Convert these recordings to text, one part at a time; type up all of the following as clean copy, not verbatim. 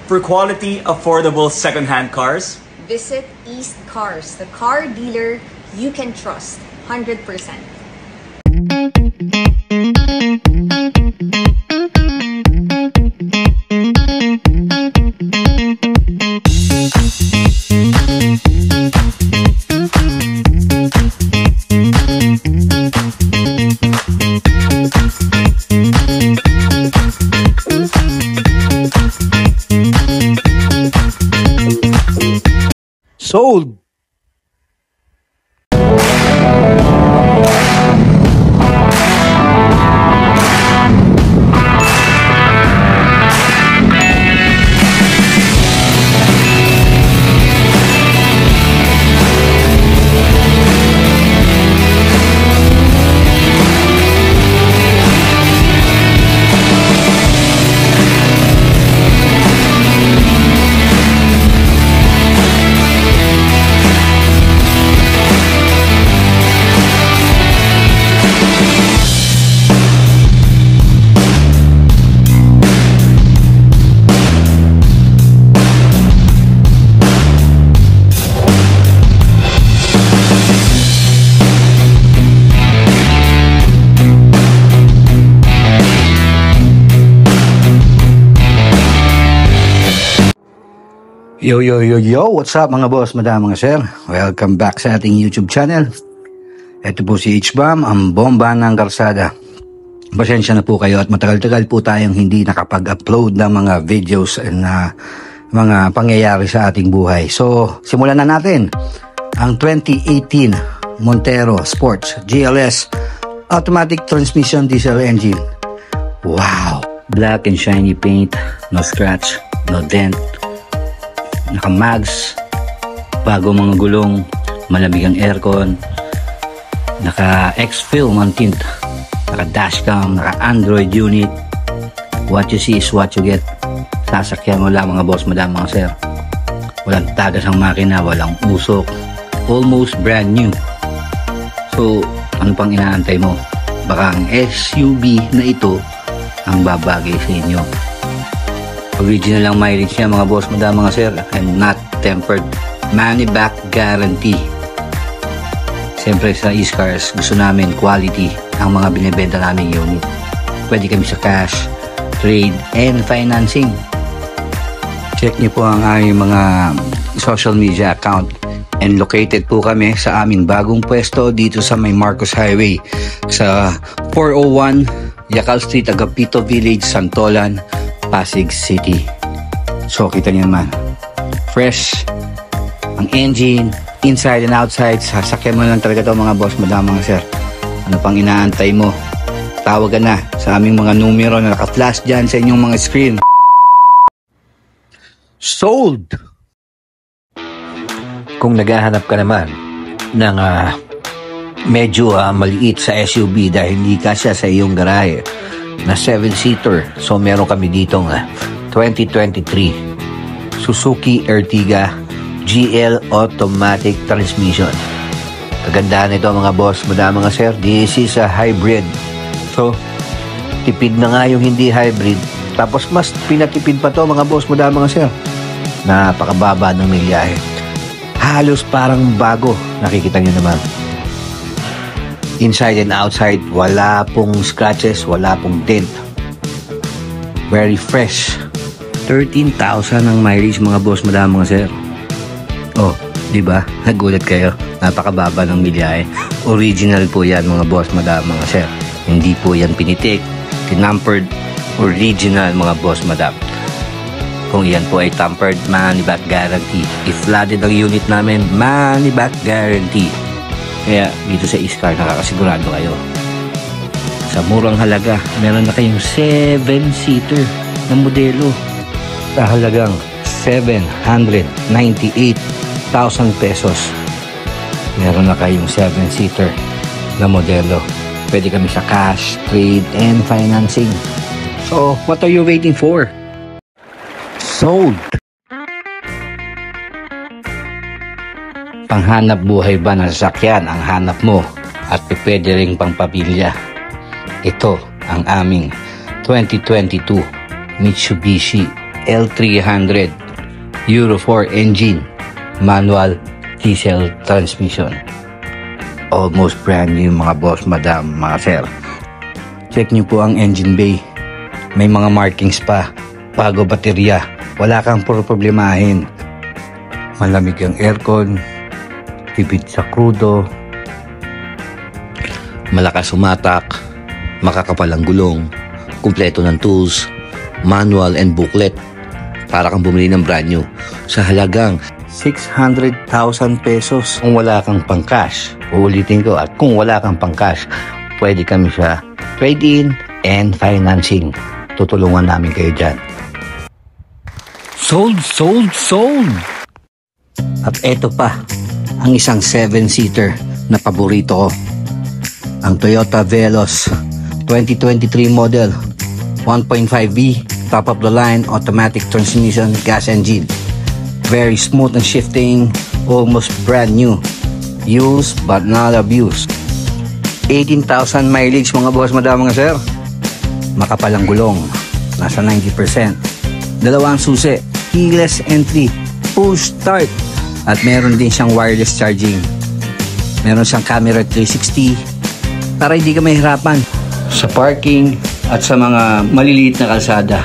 For quality, affordable second-hand cars, visit East Cars, the car dealer you can trust 100%. Sold! Yo, what's up mga boss, madam, mga sir? Welcome back sa ating YouTube channel. Ito po si H-Bomb, ang bomba ng kalsada. Pasensya na po kayo at matagal-tagal po tayong hindi nakapag-upload ng mga videos na mga pangyayari sa ating buhay. So, simulan na natin ang 2018 Montero Sports GLS Automatic Transmission Diesel Engine. Wow! Black and shiny paint, no scratch, no dent. Naka-mags, bago mga gulong, malamig ang aircon, naka-X-film ang tint, naka-dashcam, naka-Android unit. What you see is what you get. Sasakyan mo lang mga boss, madam, mga sir. Walang tagas ang makina, walang usok, almost brand new. So, ano pang inaantay mo? Baka ang SUV na ito ang babagay sa inyo. Original lang mileage niya mga boss, madam, mga sir, and not tempered. Money back guarantee. Siyempre sa East Cars, gusto namin quality ang mga binibenta naming unit. Pwede kami sa cash, trade, and financing. Check niyo po ang aming mga social media account, and located po kami sa aming bagong pwesto dito sa may Marcos Highway sa 401 Yacal Street, Agapito Village, Santolan, Pasig City. So kita niyo naman, fresh ang engine, inside and outside. Sasakyan mo lang talaga ito mga boss, madam, mga sir. Ano pang inaantay mo? Tawagan na sa aming mga numero na naka-flash dyan sa inyong mga screen. Sold! Kung naghahanap ka naman ng medyo maliit sa SUV dahil hindi kasya sa iyong garahe na 7-seater, so meron kami ditong 2023 Suzuki Ertiga GL Automatic Transmission. Kagandahan nito mga boss, madam, mga sir, this is a hybrid. So, tipid na nga yung hindi hybrid, tapos mas pinatipid pa to mga boss, madam, mga sir. Napakababa ng milyahe. Halos parang bago, nakikita nyo naman. Inside and outside, wala pong scratches, wala pong dent. Very fresh. 13,000 ang mileage mga boss, madam, mga sir. Oh, di ba? Nagulat kayo. Napakababa ng milyahe. Original po yan mga boss, madam, mga sir. Hindi po yan pinitik, tinampered. Original mga boss, madam. Kung yan po ay tampered, money back guarantee. If flooded ang unit namin, money back guarantee. Kaya dito sa East Car, nakakasigurado kayo. Sa murang halaga, meron na kayong 7-seater na modelo. Sa halagang 798,000 pesos. Meron na kayong 7-seater na modelo. Pwede kami sa cash, trade, and financing. So, what are you waiting for? Sold! Panghanap buhay ba na sasakyan ang hanap mo at pwede ring pangpamilya? Ito ang aming 2022 Mitsubishi L300 Euro 4 engine, manual diesel transmission. Almost brand new mga boss, madam, mga sir. Check nyo po ang engine bay. May mga markings pa. Bago baterya. Wala kang problemahin. Malamig ang aircon. Tipid sa krudo. Malakas umatak. Makakapal ang gulong. Kumpleto ng tools. Manual and booklet. Para kang bumili ng brand new. Sa halagang 600,000 pesos. Kung wala kang pang-cash, uulitin ko, at kung wala kang pang-cash, pwede kami sa trade-in and financing. Tutulungan namin kayo dyan. Sold, sold, sold! At eto pa, ang isang 7-seater na paborito ko. Ang Toyota Veloz 2023 model, 1.5V, top of the line, automatic transmission, gas engine. Very smooth and shifting, almost brand new. Used but not abused. 18,000 mileage mga boss, madam, mga sir. Makapal ang gulong, nasa 90%. Dalawang susi, keyless entry, push start. At meron din siyang wireless charging. Meron siyang camera 360 para hindi ka mahirapan sa parking at sa mga maliliit na kalsada.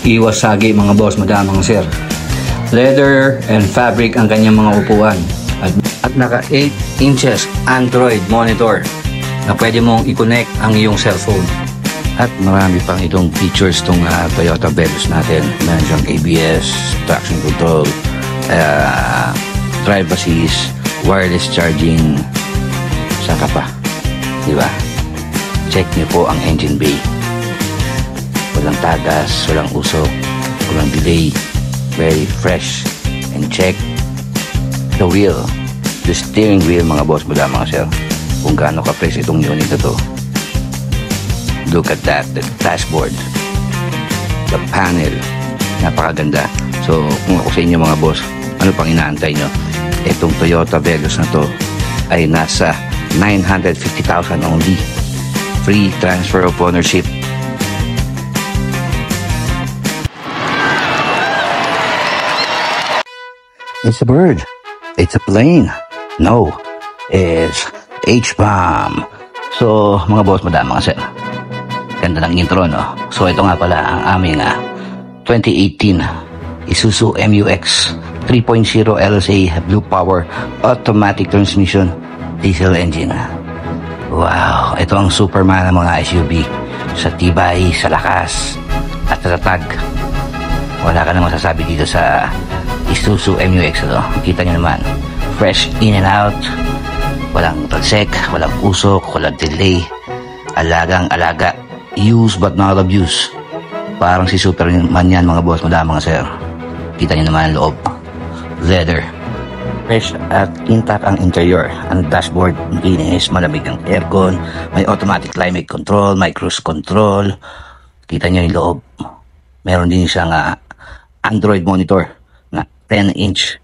Iwas sagi mga boss, madam, mga sir. Leather and fabric ang kanyang mga upuan. At naka 8 inches Android monitor na pwede mong i-connect ang iyong cellphone. At marami pang itong features itong Toyota Veloz natin. Meron siyang ABS, traction control, drive assist, wireless charging. Saan ka pa? Diba? Check niyo po ang engine bay. Walang tagas, walang usok, walang delay. Very fresh. And check the wheel, the steering wheel mga boss, madam, mga sir, kung gaano ka-fresh itong unit na to. Look at that, the dashboard, the panel, napakaganda. So kung ako sa inyo mga boss, ano pang inaantay nyo? Itong Toyota Veloz na to ay nasa 950,000 only. Free transfer of ownership. It's a bird. It's a plane. No, it's H-bomb. So, mga boss, madam, mga sir, ganda ng intro, no? So, ito nga pala ang aming 2018 Isuzu MU-X 3.0 LSA Blue Power Automatic Transmission Diesel Engine. Wow, ito ang Superman ng mga SUV. Sa tibay, sa lakas, at sa tatag. Wala ka na masasabi dito sa Isuzu MU-X, ano? Kita nyo naman, fresh in and out, walang talsek, walang usok, walang delay, alagang alaga, use but not abuse. Parang si Superman yan mga boss, madam, mga sir. Kita nyo naman ang loob, leather, fresh at intact ang interior. Ang dashboard, linis, malamig ang aircon, may automatic climate control, may cruise control. Kita nyo yung loob. Meron din siyang Android monitor na 10-inch.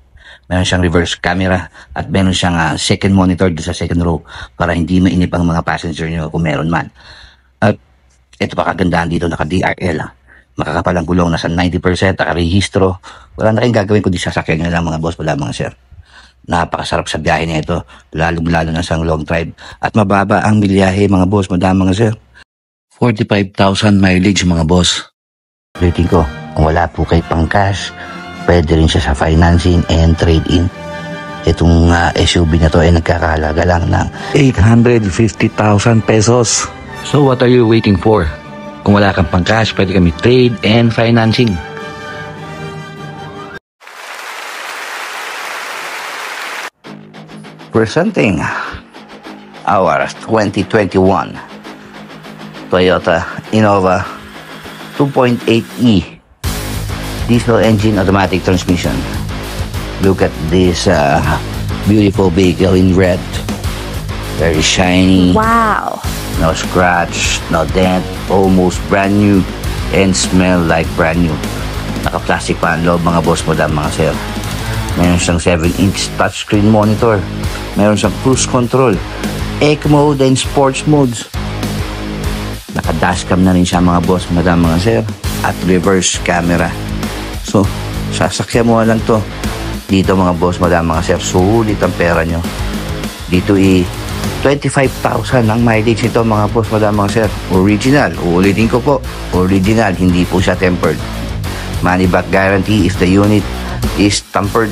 Meron siyang reverse camera at meron siyang second monitor sa second row para hindi mainip ang mga passenger nyo kung meron man. At ito pa kagandahan dito, naka-DRL. Makakapal ang gulong, nasa 90%, naka-rehistro. Wala na kayong gagawin kundi sasakyan nyo lang mga boss, wala mga sir. Napakasarap sa biyahe na ito, lalong-lalo na sa long drive. At mababa ang milyahe mga boss, madam, mga sir. 45,000 mileage mga boss. Rating ko, kung wala po kayo pang cash, pwede rin siya sa financing and trade-in. Itong SUV na to ay nagkakahalaga lang ng 850,000 pesos. So what are you waiting for? Kung wala kang pang cash, pwede kami trade and financing. Presenting our 2021 Toyota Innova 2.8e diesel engine automatic transmission. Look at this beautiful vehicle in red. Very shiny. Wow. No scratch, no dent, almost brand new and smell like brand new. Naka-plastic pa ang loob mga boss, madam, mga sir. Meron siyang 7-inch touchscreen monitor. Meron siyang cruise control, eco mode and sports modes. Naka-dashcam na rin siya mga boss, madam, mga sir. At reverse camera. So, sasakyan mo lang to. Dito mga boss, madam, mga sir, sulit ang pera nyo. Dito 25,000 ang mileage nito mga boss, madam, mga sir. Original, uulitin ko po, original, hindi po siya tempered. Money back guarantee if the unit is tempered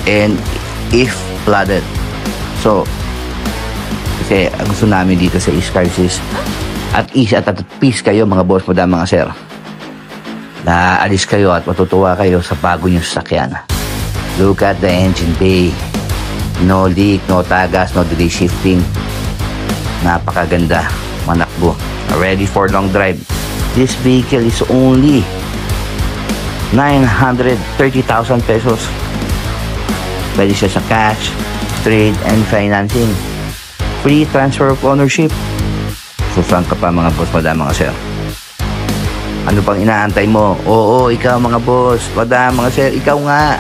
and if flooded. So, kasi ang gusto namin dito sa Iscarsis, at peace kayo mga boss, madam, mga sir. Naalis kayo at matutuwa kayo sa bago nyo sasakyan. Look at the engine bay. No leak, no tagas, no delay shifting. Napakaganda, manakbo. Ready for long drive. This vehicle is only 930,000 pesos. Pwede siya sa cash, trade, and financing. Free transfer of ownership. Susang ka pa mga boss, madam, mga sir. Ano pang inaantay mo? Oo, ikaw mga boss, madam, mga sir, ikaw nga.